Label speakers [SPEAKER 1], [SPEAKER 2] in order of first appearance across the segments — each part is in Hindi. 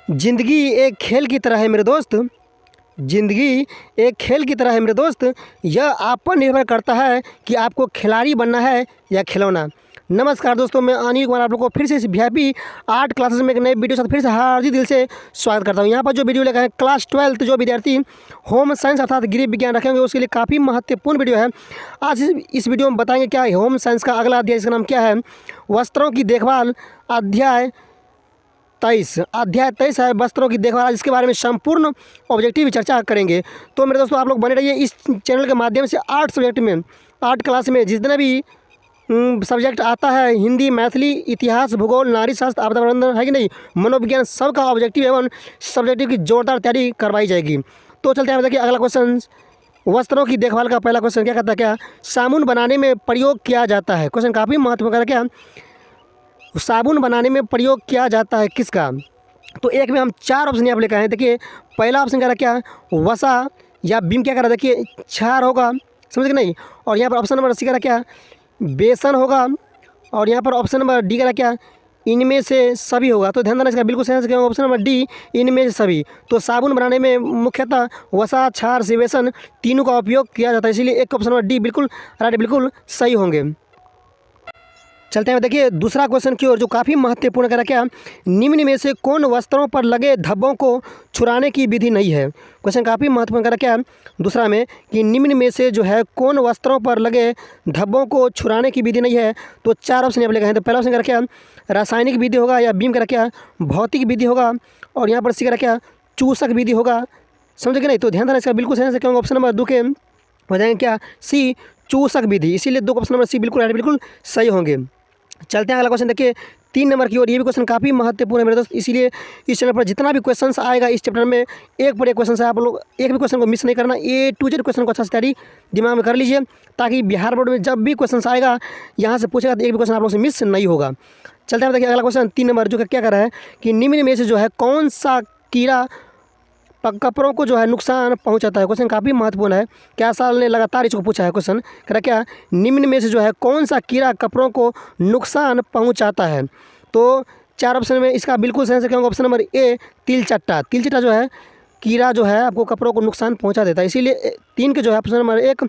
[SPEAKER 1] ज़िंदगी एक खेल की तरह है मेरे दोस्त। ज़िंदगी एक खेल की तरह है मेरे दोस्त। यह आप पर निर्भर करता है कि आपको खिलाड़ी बनना है या खिलौना। नमस्कार दोस्तों, मैं अनिल कुमार आप लोगों को फिर से इस वीआईपी आर्ट क्लासेस में एक नए वीडियो साथ फिर से हार्दिक दिल से स्वागत करता हूं। यहाँ पर जो वीडियो लेकर है क्लास 12 जो विद्यार्थी होम साइंस अर्थात गृह विज्ञान रखेंगे उसके लिए काफ़ी महत्वपूर्ण वीडियो है। आज इस वीडियो में बताएंगे क्या होम साइंस का अगला अध्याय, इसका नाम क्या है, वस्त्रों की देखभाल। अध्याय 23 है वस्त्रों की देखभाल। इसके बारे में संपूर्ण ऑब्जेक्टिव चर्चा करेंगे। तो मेरे दोस्तों आप लोग बने रहिए इस चैनल के माध्यम से। आर्ट सब्जेक्ट में, आर्ट क्लास में जितने भी सब्जेक्ट आता है, हिंदी, मैथिली, इतिहास, भूगोल, नारी शास्त्र, आपदा प्रबंधन है कि नहीं, मनोविज्ञान, सबका ऑब्जेक्टिव एवं सब्जेक्टिव की जोरदार तैयारी करवाई जाएगी। तो चलते हैं देखिए अगला क्वेश्चन। वस्त्रों की देखभाल का पहला क्वेश्चन क्या कहता है, क्या साबुन बनाने में प्रयोग किया जाता है। क्वेश्चन काफ़ी महत्वपूर्ण है। क्या साबुन बनाने में प्रयोग किया जाता है किसका। तो एक में हम 4 ऑप्शन यहाँ पर लेकर आए हैं। देखिए पहला ऑप्शन कह रहा क्या, वसा या बीम क्या कह रहा है, देखिए क्षार होगा, समझ गए नहीं। और यहाँ पर ऑप्शन नंबर सी कह रहा क्या, बेसन होगा। और यहाँ पर ऑप्शन नंबर डी कह रहा क्या, इनमें से सभी होगा। तो ध्यान देना इसका बिल्कुल सही आंसर क्या होगा, ऑप्शन नंबर डी, इनमें से सभी। तो साबुन बनाने में मुख्यतः वसा, क्षार से बेसन तीनों का उपयोग किया जाता है, इसीलिए एक ऑप्शन नंबर डी बिल्कुल राइट, बिल्कुल सही होंगे। चलते हैं देखिए दूसरा क्वेश्चन की ओर जो काफ़ी महत्वपूर्ण कह रहा क्या, निम्न में से कौन वस्त्रों पर लगे धब्बों को छुड़ाने की विधि नहीं है। क्वेश्चन काफ़ी महत्वपूर्ण कह रहा क्या दूसरा में कि निम्न में से जो है कौन वस्त्रों पर लगे धब्बों को छुड़ाने की विधि नहीं है। तो 4 ऑप्शन यहाँ पर लगे हैं। तो पहला ऑप्शन कह रहा क्या, रासायनिक विधि होगा, या बीम कह रहा क्या, भौतिक विधि होगा, और यहाँ पर सी कह रहा क्या, चूसक विधि होगा। समझे कि नहीं। तो ध्यान देना इसका बिल्कुल सही से क्योंकि ऑप्शन नंबर 2 के हो जाएंगे क्या, सी, चूसक विधि, इसीलिए 2 ऑप्शन नंबर सी बिल्कुल राइट, बिल्कुल सही होंगे। चलते हैं अगला क्वेश्चन देखिए 3 नंबर की ओर। ये भी क्वेश्चन काफ़ी महत्वपूर्ण है मेरे दोस्त, इसीलिए इस चैनल पर जितना भी क्वेश्चंस आएगा इस चैप्टर में एक पर एक क्वेश्चन है, आप लोग एक भी क्वेश्चन को मिस नहीं करना। A to Z क्वेश्चन को अच्छा से तैयारी दिमाग में कर लीजिए, ताकि बिहार बोर्ड में जब भी क्वेश्चन आएगा यहाँ से पूछेगा तो एक भी क्वेश्चन आप लोग से मिस नहीं होगा। चलते हैं देखिए अगला क्वेश्चन 3 नंबर जो क्या कर रहा है कि निम्न में से जो है कौन सा कीड़ा कपड़ों को जो है नुकसान पहुंचाता है। क्वेश्चन काफ़ी महत्वपूर्ण है, क्या साल ने लगातार इसको पूछा है। क्वेश्चन कह रहा क्या, निम्न में से जो है कौन सा कीड़ा कपड़ों को नुकसान पहुंचाता है। तो 4 ऑप्शन में इसका बिल्कुल सही आंसर क्या होगा, ऑप्शन नंबर ए, तिलचट्टा। तिलचट्टा जो है कीड़ा जो है आपको कपड़ों को नुकसान पहुँचा देता है, इसीलिए 3 के जो है option number 1,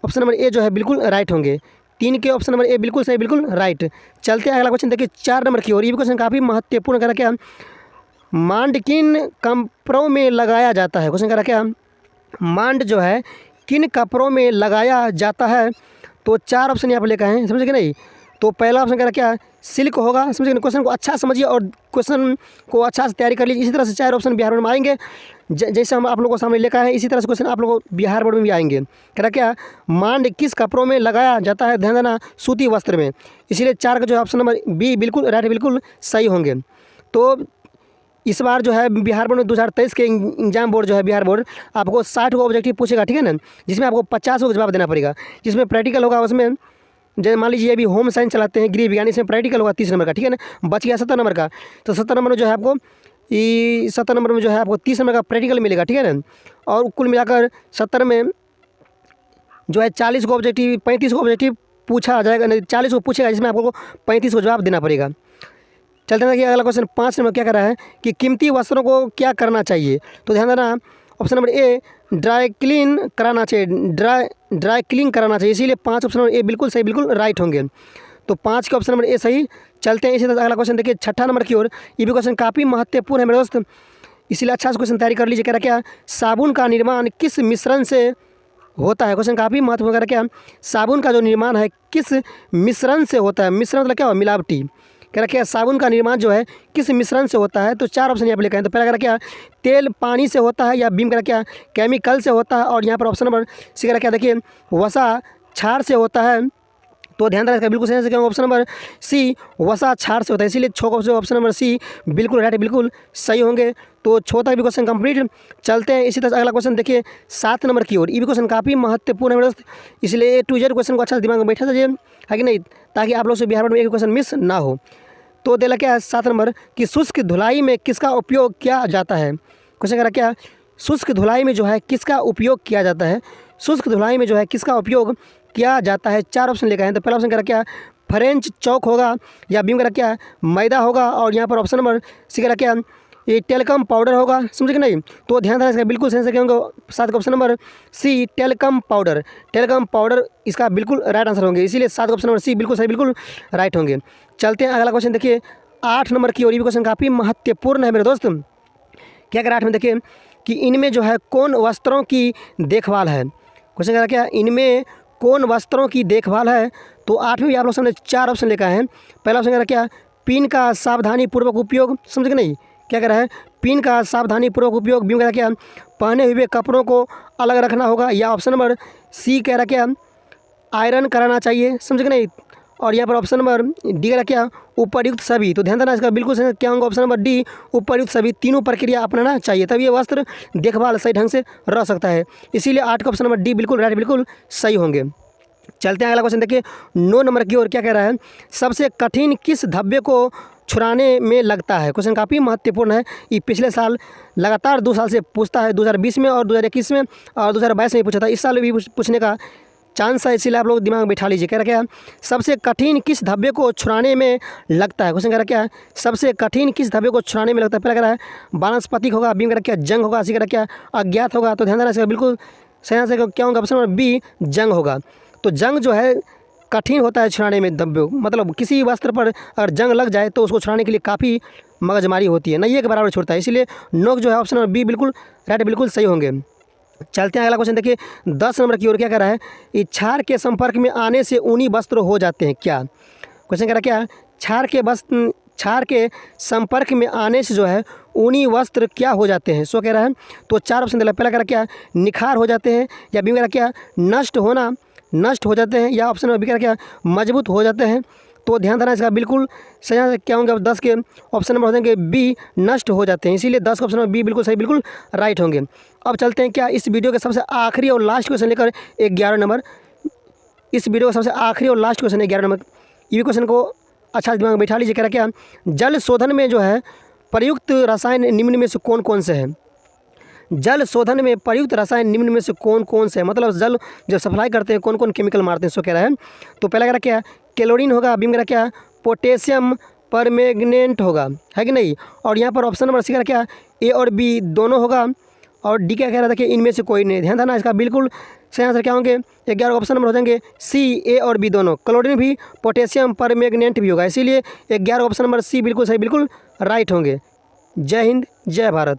[SPEAKER 1] option number A जो है बिल्कुल राइट होंगे। 3 के ऑप्शन नंबर ए बिल्कुल सही, बिल्कुल राइट। चलते हैं अगला क्वेश्चन देखिए 4 नंबर की ओर। ये भी क्वेश्चन काफ़ी महत्वपूर्ण कह रहा क्या, मांड किन कपड़ों में लगाया जाता है। क्वेश्चन कह रहा क्या, मांड जो है किन कपड़ों में लगाया जाता है। तो 4 ऑप्शन यहाँ पर लेकर हैं, समझे कि नहीं। तो पहला ऑप्शन कह रहा क्या, सिल्क होगा, समझे कि क्वेश्चन को अच्छा समझिए और क्वेश्चन को अच्छा से तैयारी कर लीजिए। इसी तरह से 4 ऑप्शन बिहार बोर्ड में आएंगे, जैसे हम आप लोगों को सामने लेकर आए इसी तरह से क्वेश्चन आप लोगों को बिहार बोर्ड में भी आएंगे। कह रहा क्या, मांड किस कपड़ों में लगाया जाता है, ध्यान देना, सूती वस्त्र में, इसीलिए 4 का जो ऑप्शन नंबर बी बिल्कुल राइट, बिल्कुल सही होंगे। तो इस बार जो है बिहार बोर्ड में 2023 के एग्जाम बोर्ड जो है बिहार बोर्ड आपको 60 को ऑब्जेक्टिव पूछेगा, ठीक है ना, जिसमें आपको 50 को जवाब देना पड़ेगा। जिसमें प्रैक्टिकल होगा उसमें जैसे मान लीजिए अभी होम साइंस चलाते हैं गृह विज्ञान, इसमें प्रैक्टिकल होगा 30 नंबर का, ठीक है ना, बच गया 70 नंबर का। तो 70 नंबर में जो है आपको 70 नंबर में जो है आपको 30 नंबर का प्रैक्टिकल मिलेगा, ठीक है ना। और कुल मिलाकर 70 में जो है 40 को ऑब्जेक्टिव, 35 को ऑब्जेक्टिव पूछा जाएगा, नहीं 40 को पूछेगा, जिसमें आपको 35 को जवाब देना पड़ेगा। चलते हैं देखिए अगला क्वेश्चन 5 नंबर क्या कर रहा है कि कीमती वस्त्रों को क्या करना चाहिए। तो ध्यान देना option number A, dry clean कराना चाहिए, ड्राई क्लीन कराना चाहिए, इसीलिए 5 ऑप्शन नंबर ए बिल्कुल सही, बिल्कुल राइट होंगे। तो 5 के ऑप्शन नंबर ए सही। चलते हैं इसी तरह अगला क्वेश्चन देखिए 6 नंबर की ओर। ये भी क्वेश्चन काफ़ी महत्वपूर्ण है मेरे दोस्त, इसीलिए अच्छा से क्वेश्चन तैयारी कर लीजिए। कह रहा क्या, साबुन का निर्माण किस मिश्रण से होता है। क्वेश्चन काफ़ी महत्वपूर्ण कह रहा क्या, साबुन का जो निर्माण है किस मिश्रण से होता है। मिश्रण मतलब क्या हो, मिलावटी। कह रहा क्या, साबुन का निर्माण जो है किस मिश्रण से होता है। तो 4 ऑप्शन यहाँ पर लिखा है। तो पहला कह रहा क्या, तेल पानी से होता है, या बीम कह रहा क्या, केमिकल से होता है, और यहाँ पर ऑप्शन नंबर सी कह रहा क्या, देखिए वसा क्षार से होता है। तो ध्यान रखा बिल्कुल सही से ऑप्शन नंबर सी, वसा क्षार से होता है, इसीलिए 6 का ऑप्शन नंबर सी बिल्कुल राइट, बिल्कुल सही होंगे। तो 6 तक भी क्वेश्चन कंप्लीट। चलते हैं इसी तरह से अगला क्वेश्चन देखिए 7 नंबर की ओर। ये भी क्वेश्चन काफ़ी महत्वपूर्ण है मेरे दोस्त, इसलिए A to Z क्वेश्चन को अच्छा से दिमाग में बैठा दीजिए, है कि नहीं, ताकि आप लोग से बिहार बोर्ड में एक क्वेश्चन मिस ना हो। तो देला क्या है 7 नंबर कि शुष्क धुलाई में किसका उपयोग किया जाता है। क्वेश्चन कह रहा क्या, शुष्क धुलाई में जो है किसका उपयोग किया जाता है। शुष्क धुलाई में जो है किसका उपयोग किया जाता है। 4 ऑप्शन लेकर आए। तो पहला ऑप्शन कह रहा क्या, फ्रेंच चौक होगा, या बीम कह रहा क्या, मैदा होगा, और यहाँ पर ऑप्शन नंबर सी कह रहा क्या, ये टेलकम पाउडर होगा, समझे कि नहीं। तो ध्यान देना इसका बिल्कुल सही आंसर क्या होगा, सात का option number C talcum powder. Talcum powder इसका बिल्कुल राइट आंसर होंगे, इसीलिए सात का ऑप्शन नंबर सी बिल्कुल सही, बिल्कुल राइट होंगे। चलते हैं अगला क्वेश्चन देखिए 8 नंबर की, और ये क्वेश्चन काफ़ी महत्वपूर्ण है मेरे दोस्त। क्या कह रहा है 8 में देखिए कि इनमें जो है कौन वस्त्रों की देखभाल है। क्वेश्चन कह रहा है क्या, इनमें कौन वस्त्रों की देखभाल है। तो 8 में भी आप लोग सामने 4 ऑप्शन लेकर आए हैं। पहला ऑप्शन कह रहा है क्या, पिन का सावधानी पूर्वक उपयोग, समझ के नहीं। क्या कह रहा है, पिन का सावधानी पूर्वक उपयोग। बी में कह रहा है क्या, पहने हुए कपड़ों को अलग रखना होगा। या ऑप्शन नंबर सी कह रहा है क्या, आयरन कराना चाहिए, समझ के नहीं। और यहाँ पर ऑप्शन नंबर डी कह रहा है क्या, उपर्युक्त सभी। तो ध्यान देना इसका बिल्कुल सही क्या होगा, ऑप्शन नंबर डी उपर्युक्त सभी तीनों प्रक्रिया अपनाना चाहिए, तब ये वस्त्र देखभाल सही ढंग से रह सकता है। इसीलिए 8 का ऑप्शन नंबर डी बिल्कुल राइट, बिल्कुल सही होंगे। चलते हैं अगला क्वेश्चन देखिए 9 नंबर की ओर। क्या कह रहा है, सबसे कठिन किस धब्बे को छुड़ाने में लगता है। क्वेश्चन काफ़ी महत्वपूर्ण है, ये पिछले साल लगातार 2 साल से पूछता है, 2020 में और 2021 में और 2022 में पूछा था, इस साल भी पूछने का चांस है, इसीलिए आप लोग दिमाग में बैठा लीजिए। कह रहा क्या, सबसे कठिन किस धब्बे को छुड़ाने में लगता है। क्वेश्चन कह रहा क्या है, सबसे कठिन किस धब्बे को छुड़ाने में लगता है। पहला कह रहा है वानस्पतिक होगा, बी में कह रहा क्या जंग होगा, सी कह रहा क्या अज्ञात होगा। तो ध्यान देना इसका बिल्कुल सही आंसर क्या होगा, ऑप्शन नंबर बी जंग होगा। तो जंग जो है कठिन होता है छुड़ाने में धब्बे, मतलब किसी वस्त्र पर अगर जंग लग जाए तो उसको छुड़ाने के लिए काफ़ी मगजमारी होती है, नहीं एक बराबर छोड़ता है, इसलिए नोक जो है ऑप्शन नंबर बी बिल्कुल राइट, बिल्कुल सही होंगे। चलते हैं अगला क्वेश्चन देखिए 10 नंबर की ओर। क्या कह रहा है, ये क्षार के संपर्क में आने से ऊनी वस्त्र हो जाते हैं क्या। क्वेश्चन कह रहा है क्या, क्षार के संपर्क में आने से जो है ऊनी वस्त्र क्या हो जाते हैं। सो कह रहा है, तो 4 ऑप्शन दिला। पहला कह रहा क्या, निखार हो जाते हैं। या बी कह रहा क्या, नष्ट हो जाते हैं। या ऑप्शन बी कह रहा क्या, मजबूत हो जाते हैं। तो ध्यान देना इसका बिल्कुल सही आंसर क्या होंगे, 10 के ऑप्शन नंबर हो जाएंगे बी नष्ट हो जाते हैं, इसीलिए 10 का ऑप्शन नंबर बी बिल्कुल सही, बिल्कुल राइट होंगे। अब चलते हैं क्या इस वीडियो के सबसे आखिरी और लास्ट क्वेश्चन लेकर 11 नंबर। इस वीडियो का सबसे आखिरी और लास्ट क्वेश्चन है 11 नंबर। ये क्वेश्चन को अच्छा दिमाग में बैठा लीजिए। कह रहा क्या, जल शोधन में जो है प्रयुक्त रसायन निम्न में से कौन कौन से हैं। जल शोधन में प्रयुक्त रसायन निम्न में से कौन कौन से हैं, मतलब जल जब सप्लाई करते हैं कौन कौन केमिकल मारते हैं। सो कह रहा है, तो पहला कह रहा क्या, क्लोरीन होगा। बी में कह रहा क्या, पोटेशियम परमैंगनेट होगा, है कि नहीं। और यहाँ पर ऑप्शन नंबर सी कह रहा क्या, ए और बी दोनों होगा। और डी क्या कह रहा था कि इनमें से कोई नहीं। ध्यान देना इसका बिल्कुल सही आंसर क्या होंगे, 11 ऑप्शन नंबर हो जाएंगे सी ए और बी दोनों, क्लोरीन भी पोटेशियम परमैंगनेट भी होगा, इसीलिए 11 ऑप्शन नंबर सी बिल्कुल सही, बिल्कुल राइट होंगे। जय हिंद, जय भारत।